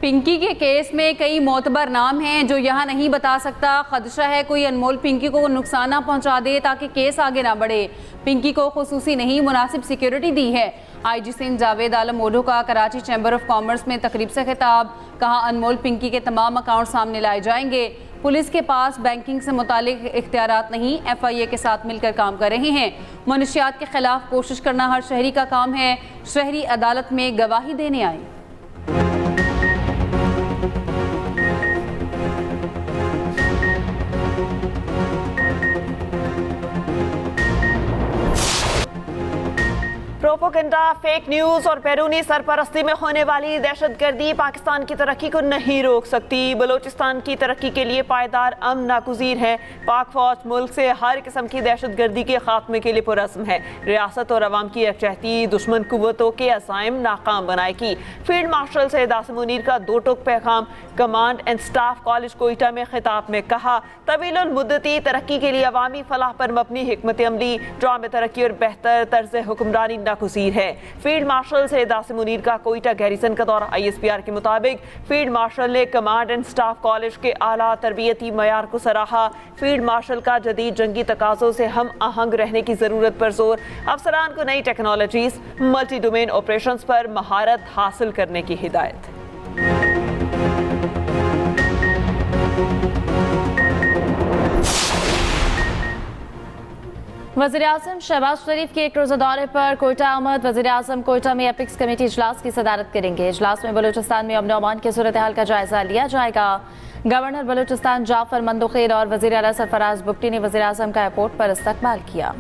पिंकी के केस में कई मोतबर नाम हैं जो यहाँ नहीं बता सकता। खदशा है कोई अनमोल पिंकी को नुकसान ना पहुँचा दे ताकि केस आगे ना बढ़े। पिंकी को खुसूसी नहीं मुनासिब सिक्योरिटी दी है। IG सिंध जावेद आलम ओढो का कराची चैम्बर ऑफ कॉमर्स में तकरीब से खिताब। कहा अनमोल पिंकी के तमाम अकाउंट सामने लाए जाएंगे। पुलिस के पास बैंकिंग से मुतालिक इख्तियारात नहीं, FIA के साथ मिलकर काम कर रहे हैं। मनशियात के खिलाफ कोशिश करना हर शहरी का काम है। शहरी अदालत में गवाही देने आए। प्रोपोगंडा, फेक न्यूज और बैरूनी सरपरस्ती में होने वाली दहशतगर्दी पाकिस्तान की तरक्की को नहीं रोक सकती। बलोचिस्तान की तरक्की के लिए पायदार अमन नागुज़ीर है। पाक फौज मुल्क से हर किस्म की दहशतगर्दी के खात्मे के लिए पुरज़्म है। रियासत और अवाम की यकजहती दुश्मन कुव्वतों के अज़ाइम नाकाम बनाएगी। फील्ड मार्शल सैयद आसिम मुनीर का दो टुक पैगाम। Command and staff college Quetta में खिताब में कहा, तवीलुल मुद्दती तरक्की के लिए अवामी फलाह पर मबनी हिकमत अमली, जाम तरक्की और बेहतर तर्ज हुक्मरानी नागुज़ीर है। फील्ड मार्शल सैयद आसिम मुनीर का कोयटा गैरिसन का दौरा। ISPR के मुताबिक फील्ड मार्शल ने कमांड एंड स्टाफ कॉलेज के आला तरबियती मयार को सराहा। फील्ड मार्शल का जदीद जंगी तकाज़ों से हम आहंग रहने की ज़रूरत पर जोर। अफसरान को नई टेक्नोलॉजीज, मल्टी डोमेन ऑपरेशंस पर महारत हासिल करने की हिदायत। वज़ीर-ए-आज़म शहबाज शरीफ के एक रोज़ा दौरे पर कोयटा आमद। वज़ीर-ए-आज़म कोयटा में एपिक्स कमेटी इजलास की सदारत करेंगे। इजलास में बलूचिस्तान में अमन अमान की सूरत हाल का जायजा लिया जाएगा। गवर्नर बलूचिस्तान जाफर मंदोखेर और वज़ीर आला सरफराज बुगटी ने वज़ीर-ए-आज़म का एयरपोर्ट पर इस्तकबाल किया।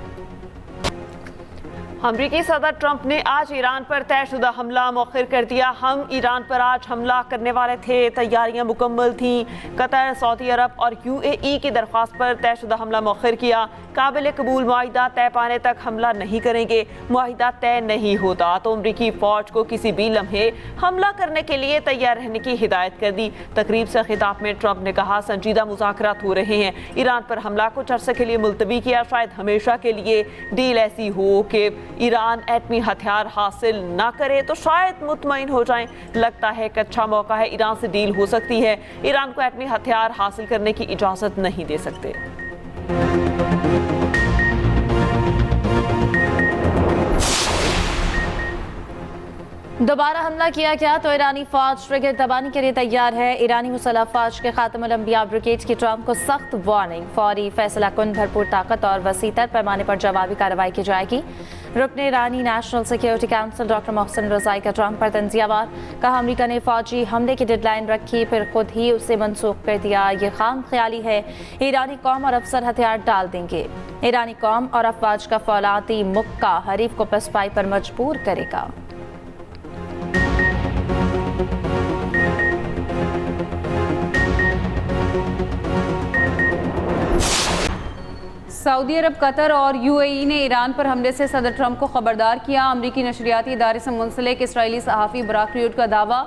अमरीकी सदर ट्रंप ने आज ईरान पर तयशुदा हमला मौखर कर दिया। हम ईरान पर आज हमला करने वाले थे, तैयारियां मुकम्मल थीं। कतर, सऊदी अरब और UAE की दरख्वास्त पर तयशुदा हमला मौखर किया। काबिल कबूल मुआहिदा तय पाने तक हमला नहीं करेंगे। मुआहिदा तय नहीं होता तो अमरीकी फौज को किसी भी लम्हे हमला करने के लिए तैयार रहने की हिदायत कर दी। तकरीब से खिताब में ट्रंप ने कहा, संजीदा मुज़ाकरात हो रहे हैं। ईरान पर हमला कुछ अरसे के लिए मुलतवी किया, शायद हमेशा के लिए। डील ऐसी हो कि ईरान एटमी हथियार हासिल ना करे तो शायद मुतमईन हो जाएं। लगता है कि अच्छा मौका है, ईरान से डील हो सकती है। ईरान को एटमी हथियार हासिल करने की इजाज़त नहीं दे सकते। दोबारा हमला किया गया तो ईरानी फौज ट्रिगर दबाने के लिए तैयार है। ईरानी मुसल्लह फौज के खातमुल अंबिया ब्रिगेड की ट्रंप को सख्त वार्निंग। फौरी फैसला कुन, भरपूर ताकत और वसीतर पैमाने पर जवाबी कार्रवाई की जाएगी। रुकन ईरानी National Security Council doctor Mohsen Rezaei का ट्रंप पर तंजियावार। कहा, अमरीका ने फौजी हमले की डेडलाइन रखी, फिर खुद ही उसे मनसूख कर दिया। ये खाम ख्याली है। ईरानी कौम और अफसर हथियार डाल देंगे। ईरानी कौम और अफवाज का फौलादी मुक्का हरीफ को पसपाई पर मजबूर करेगा। सऊदी अरब, कतर और UAE ने ईरान पर हमले से सदर ट्रंप को खबरदार किया। अमरीकी नशरियाती इदारे से मुंसलिक इसराइली सहाफ़ी बराक रियूड का दावा।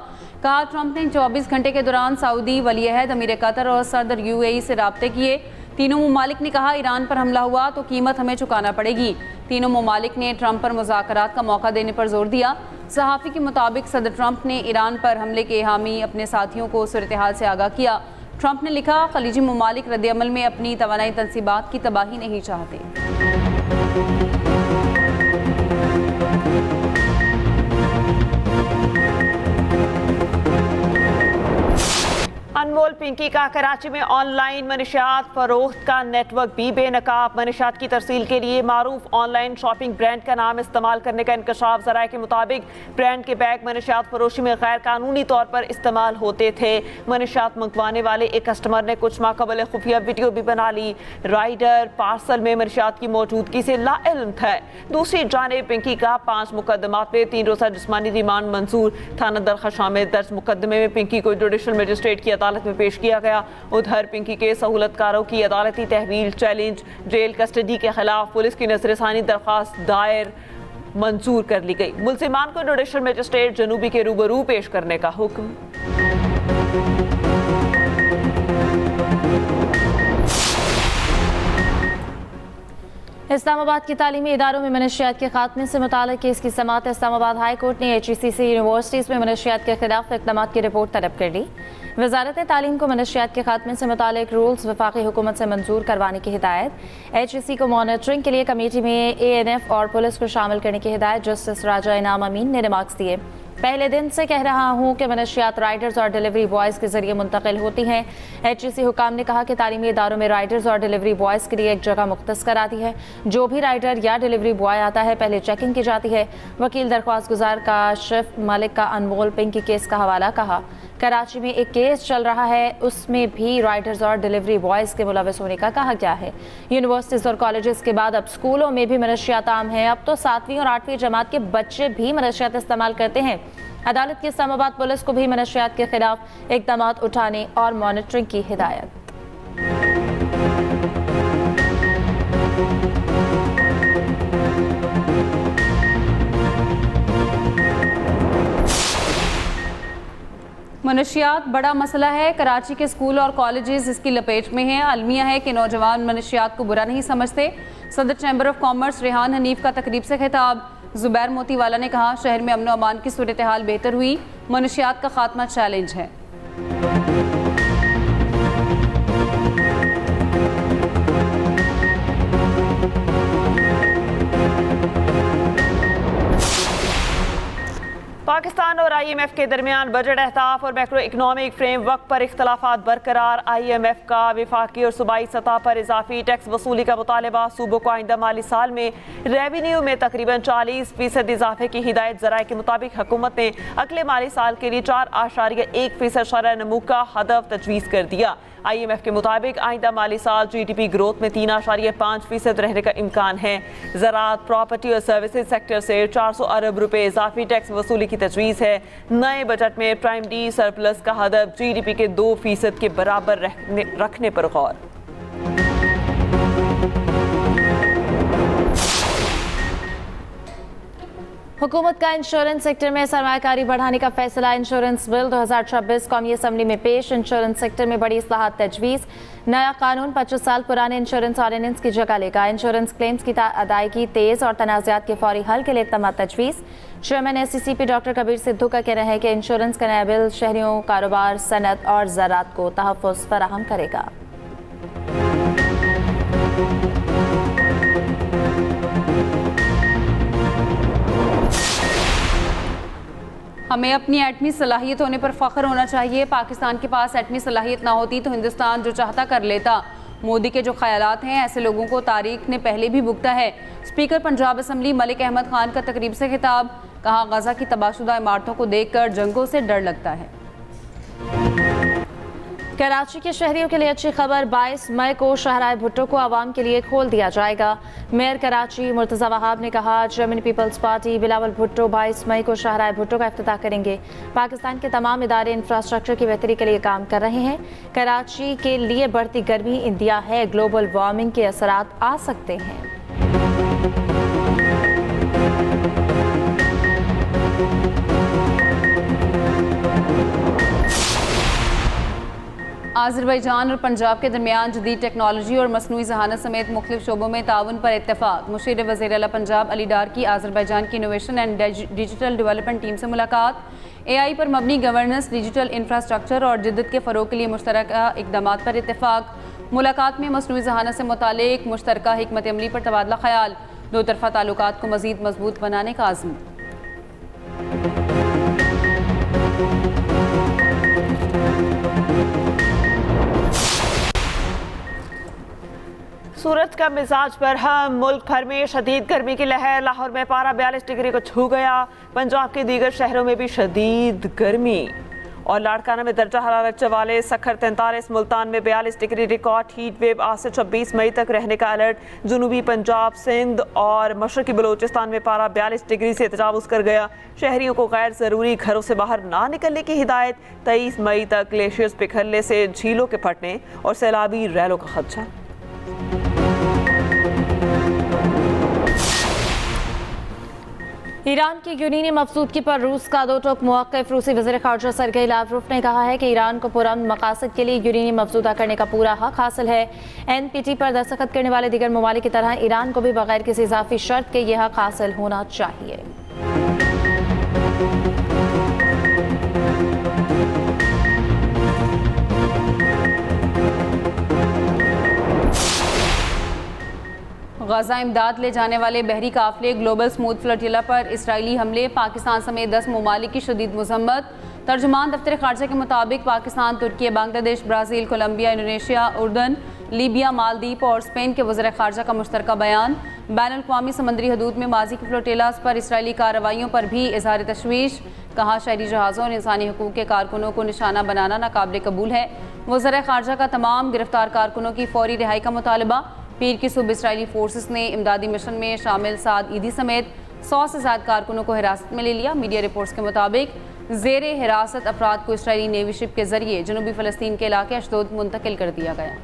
कहा, ट्रंप ने 24 घंटे के दौरान सऊदी वलीअहद, अमीर कतर और सदर UAE से राब्ते किए। तीनों ममालिक ने कहा, ईरान पर हमला हुआ तो कीमत हमें चुकाना पड़ेगी। तीनों ममालिक ने ट्रंप पर मुज़ाकरात का मौका देने पर जोर दिया। सहाफ़ी के मुताबिक सदर ट्रंप ने ईरान पर हमले के हामी अपने साथियों को सूरत हाल से आगाह किया। ट्रंप ने लिखा, खलीजी ममालिक रद्द-ए-अमल में अपनी तवानाई तनसीबात की तबाही नहीं चाहते। अनमोल पिंकी का कराची में ऑनलाइन मनशियात फरोख्त का नेटवर्क भी बेनकाब। मनशियात की तरसील के लिए मारूफ ऑनलाइन शॉपिंग ब्रांड का नाम इस्तेमाल करने का इंकशाफ। ज़राए के मुताबिक ब्रांड के बैग मनशियात फरोशी में गैर कानूनी तौर पर इस्तेमाल होते थे। मनशियात मंगवाने वाले एक कस्टमर ने कुछ माह कबल खुफिया वीडियो भी बना ली। राइडर पार्सल में मनशियात की मौजूदगी से लाइल्म था। दूसरी जानिब पिंकी का 5 मुकदमात में 3 रोज़ा जिस्मानी रिमांड मंजूर। थाना दरखशा में दर्ज मुकदमे में पिंकी को जुडिशल मजिस्ट्रेट की अदालत में पेश किया गया। उधर पिंकी के सहूलतकारों की अदालती तहवील चैलेंज, जेल कस्टडी के खिलाफ पुलिस की नजरसानी दरख्वास्त दायर मंजूर कर ली गई। मुल्जिमान को जुडिशल मजिस्ट्रेट जनूबी के रूबरू पेश करने का हुक्म। इस्लामाबाद की तालीमी इदारों में मनशियात के खात्मे से मुताल्लिक़ केस की समाअत इस्लामाबाद हाई कोर्ट ने HECC यूनिवर्सिटीज़ में मनशियात के खिलाफ इक़दाम की रिपोर्ट तलब कर ली। वज़ारत तालीम को मनशियात के खात्मे से मुताल्लिक़ रूल्स वफाकी हुकूमत से मंजूर करवाने की हिदायत। HEC को मॉनिटरिंग के लिए कमेटी में ANF और पुलिस को शामिल करने की हिदायत जस्टिस राजा इनाम अमीन ने रिमार्क्स दिए। पहले दिन से कह रहा हूँ कि मनशियात राइडर्स और डिलीवरी बॉयज़ के जरिए मुंतकिल होती हैं। HEC हुकाम ने कहा कि तालीमी इदारों में राइडर्स और डिलीवरी बॉयज़ के लिए एक जगह मुख्तस करा दी है। जो भी राइडर या डिलीवरी बॉय आता है पहले चेकिंग की जाती है। वकील दरख्वास्त गुजार काशिफ मलिक का अनमोल पिंकी केस का हवाला कहा। कराची में एक केस चल रहा है, उसमें भी राइडर्स और डिलीवरी बॉयज़ के मुलविस होने का कहा गया है। यूनिवर्सिटीज़ और कॉलेजेस के बाद अब स्कूलों में भी मनशियात आम हैं। अब तो 7वीं और 8वीं जमात के बच्चे भी मनशियात इस्तेमाल करते हैं। अदालत की इस्लामाबाद पुलिस को भी मनशियात के खिलाफ इक़दाम उठाने और मॉनिटरिंग की हिदायत। मनशियात बड़ा मसला है। कराची के स्कूल और कॉलेजेस इसकी लपेट में हैं। अलमिया है कि नौजवान मनशियात को बुरा नहीं समझते। सदर chamber of commerce Rehan Hanif का तकरीब से खिताब। जुबैर मोतीवाला ने कहा, शहर में अमन व अमान की सूरत हाल बेहतर हुई। मनशियात का खात्मा चैलेंज है। पाकिस्तान और IMF के दरमियान बजट अहदाफ और मैक्रो इकनॉमिक फ्रेमवर्क पर इख्तलाफात बरकरार। IMF का विफाकी और सूबाई सतह पर इजाफी टैक्स वसूली का मुतालबा। सूबों को आइंदा माली साल में रेवेन्यू में तकरीबन 40% इजाफे की हिदायत। ज़राए के मुताबिक हुकूमत ने अगले माली साल के लिए 4.1% शरह नमू का हदफ तजवीज़ कर दिया। IMF के मुताबिक आइंदा माली साल GDP ग्रोथ में 3.5% रहने का इम्कान है। ज़राअत, प्रॉपर्टी और सर्विसेज सेक्टर से 400 अरब रुपए इजाफी टैक्स वसूली की तजवीज़ है। नए बजट में प्राइमरी सरप्लस का हदफ GDP के 2% के बराबर रखने पर गौर। हुकूमत का इंश्योरेंस सेक्टर में सरमायाकारी बढ़ाने का फैसला। इंश्योरेंस बिल 2026 कौमी असम्बली में पेश। इंश्योरेंस सेक्टर में बड़ी इस्लाहात तजवीज़। नया कानून 25 साल पुराने इंश्योरेंस ऑर्डिनेंस की जगह लेगा। इंश्योरेंस क्लेम्स की अदायगी तेज़ और तनाज़ात के फौरी हल के लिए इक़दाम तजवीज़। Chairman SCCP doctor Kabir Sidhu का कहना है कि इंश्योरेंस का नया बिल शहरियों, कारोबार, सनत और ज़राअत को तहफ़्फ़ुज़ फराहम करेगा। हमें अपनी एटमी सलाहियत होने पर फ़ख्र होना चाहिए। पाकिस्तान के पास एटमी सलाहियत ना होती तो हिंदुस्तान जो चाहता कर लेता। मोदी के जो ख्यालात हैं ऐसे लोगों को तारीख ने पहले भी भुगता है। स्पीकर पंजाब असम्बली मलिक अहमद खान का तकरीब से खिताब। कहा, गजा की तबाहशुदा इमारतों को देखकर जंगों से डर लगता है। कराची के शहरियों के लिए अच्छी खबर। 22 मई को शाहराह भुट्टो को आवाम के लिए खोल दिया जाएगा। मेयर कराची मुर्तज़ा वहाब ने कहा, German People's Party Bilawal Bhutto 22 मई को शाहराह भुट्टो का इफ्तिताह करेंगे। पाकिस्तान के तमाम इदारे इंफ्रास्ट्रक्चर की बेहतरी के लिए काम कर रहे हैं। कराची के लिए बढ़ती गर्मी इंदिया है, ग्लोबल वार्मिंग के असरात आ सकते हैं। आज़रबाईजान और पंजाब के दरमियान जदीद टेक्नोलॉजी और मसनूई ज़हानत समेत मुख्तलिफ शोबों में ताउन पर इत्तेफाक। मुशीर वज़ीर आला पंजाब अली डार की आज़रबाईजान की innovation and digital development team से मुलाकात। AI पर मबनी गवर्नेंस, डिजिटल इंफ्रास्ट्रक्चर और जद्दत के फ़रोग़ के लिए मुश्तरका इक़दामात पर इत्तेफाक। मुलाकात में मसनूई ज़हानत से मुतालिक मुश्तरका हिकमत अमली पर तबादला ख्याल। दो तरफ़ा ताल्लुकात को मज़ीद मजबूत बनाने का आज़म। सूरज का मिजाज पर हम मुल्क भर में शदीद गर्मी की लहर। लाहौर में पारा 42 डिग्री को छू गया। पंजाब के दीगर शहरों में भी शदीद गर्मी। और लाड़काना में दर्जा हरारत 44, सखर 43, मुल्तान में 42 डिग्री रिकॉर्ड। हीट वेव आज से 26 मई तक रहने का अलर्ट। जुनूबी पंजाब, सिंध और मशरकी बलूचिस्तान में पारा 42 डिग्री से तजावुज़ कर गया। शहरियों को गैर ज़रूरी घरों से बाहर ना निकलने की हिदायत। 23 मई तक ग्लेशियर्स पिघलने से झीलों के फटने और सैलाबी रैलों का खदशा। ईरान की यूनानी मफसूदगी पर रूस का दो टोक मौक़िफ़। रूसी वज़ीर ख़ारजा सरगेई लावरोव ने कहा है कि ईरान को पुरअमन मकासद के लिए यूनानी मफसूदा करने का पूरा हक हासिल है। NPT पर दस्तखत करने वाले दीगर ममालिक की तरह ईरान को भी बगैर किसी इजाफी शर्त के यह हक हासिल होना चाहिए। गजा इमदाद ले जाने वाले बहरी काफिले ग्लोबल स्मूथ फ्लोटिला पर इसराइली हमले, पाकिस्तान समेत 10 ममालिक की शदीद मजम्मत। तर्जुमान दफ्तर खारजा के मुताबिक पाकिस्तान, तुर्की, बांग्लादेश, ब्राज़ील, कोलंबिया, इंडोनेशिया, उर्दन, लीबिया, मालदीव और स्पेन के वज़ीर खारजा का मुश्तरका बयान। बैनुल-अक़वामी समंदरी हदूद में माजी की फ्लोटिलास पर इसराइली कार्रवाइयों पर भी इज़हार तशवीश। कहा, शहरी जहाज़ों और इंसानी हकूक़ के कारकुनों को निशाना बनाना नाकाबिल कबूल है। वज़ीर खारजा का तमाम गिरफ्तार कारकुनों की फौरी रिहाई का मुतालबा। पीर की सुबह इसराइली फोर्सेस ने इमदादी मिशन में शामिल साद ईदी समेत 100 से ज़्यादा कारकुनों को हिरासत में ले लिया। मीडिया रिपोर्ट्स के मुताबिक ज़ेरे हिरासत अफराद को इसराइली नेवी शिप के जरिए जनूबी फ़लस्तीन के इलाके अशदोद मुंतकिल कर दिया गया।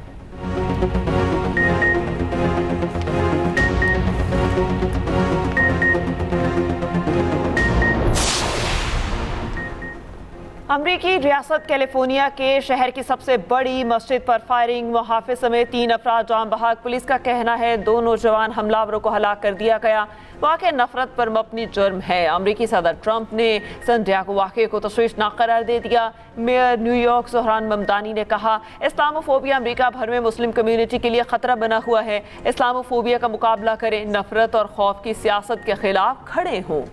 अमरीकी रियासत कैलिफोर्निया के शहर की सबसे बड़ी मस्जिद पर फायरिंग, मुहाफिज समेत 3 अफराद जान बहक। पुलिस का कहना है 2 नौजवान हमलावरों को हलाक कर दिया गया। वाक़या नफरत पर मबनी जुर्म है। अमरीकी सदर ट्रंप ने संडे को वाक़े को तशवीशनाक करार दे दिया। मेयर न्यूयॉर्क ज़ोहरान ममदानी ने कहा, इस्लामोफोबिया अमरीका भर में मुस्लिम कम्युनिटी के लिए ख़तरा बना हुआ है। इस्लामोफोबिया का मुकाबला करें, नफरत और खौफ की सियासत के खिलाफ खड़े हों।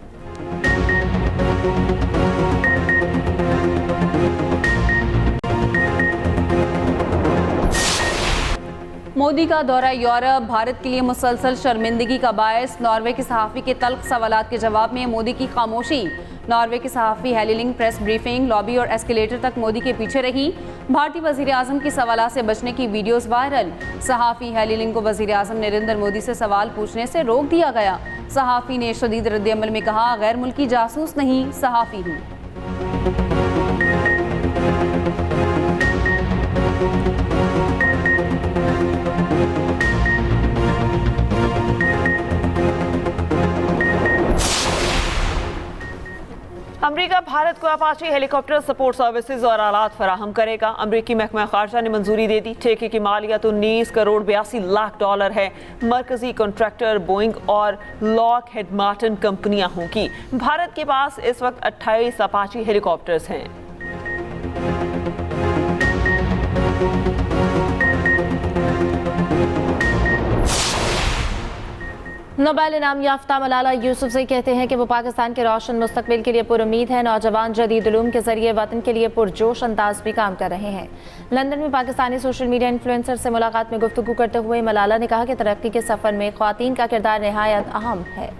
मोदी का दौरा यूरोप भारत के लिए मुसलसल शर्मिंदगी का बायस। नॉर्वे के सहाफ़ी के तल्ख सवालात के जवाब में मोदी की खामोशी। नॉर्वे के सहाफ़ी हेलिलिंग प्रेस ब्रीफिंग, लॉबी और एस्केलेटर तक मोदी के पीछे रही। भारतीय वज़ीर आज़म की सवालात से बचने की वीडियोस वायरल। सहाफ़ी हेलिलिंग को वज़ीर आज़म नरेंद्र मोदी से सवाल पूछने से रोक दिया गया। सहाफ़ी ने शदीद रद्द-ए-अमल में कहा, गैर मुल्की जासूस नहीं, सहाफ़ी हूँ। अमरीका भारत को अपाचे हेलीकॉप्टर सपोर्ट सर्विसेज और आलात फराहम करेगा। अमरीकी महकमा खारजा ने मंजूरी दे दी। ठेके की मालियत 19 करोड़ 82 लाख डॉलर है। मरकजी कॉन्ट्रैक्टर बोइंग और लॉकहीड मार्टिन कंपनियां होंगी। भारत के पास इस वक्त 28 अपाचे हेलीकॉप्टर्स हैं। नोबेल इनाम याफ्ता मलाला यूसुफज़ई कहते हैं कि वो पाकिस्तान के रोशन मुस्तकबिल के लिए पुरुमीद है। नौजवान जदीद उलूम के जरिए वतन के लिए पुरजोश अंदाज भी काम कर रहे हैं। लंदन में पाकिस्तानी सोशल मीडिया इन्फ्लुएंसर से मुलाकात में गुफ्तगू करते हुए मलाला ने कहा कि तरक्की के सफ़र में ख़वातीन का किरदार निहायत अहम है।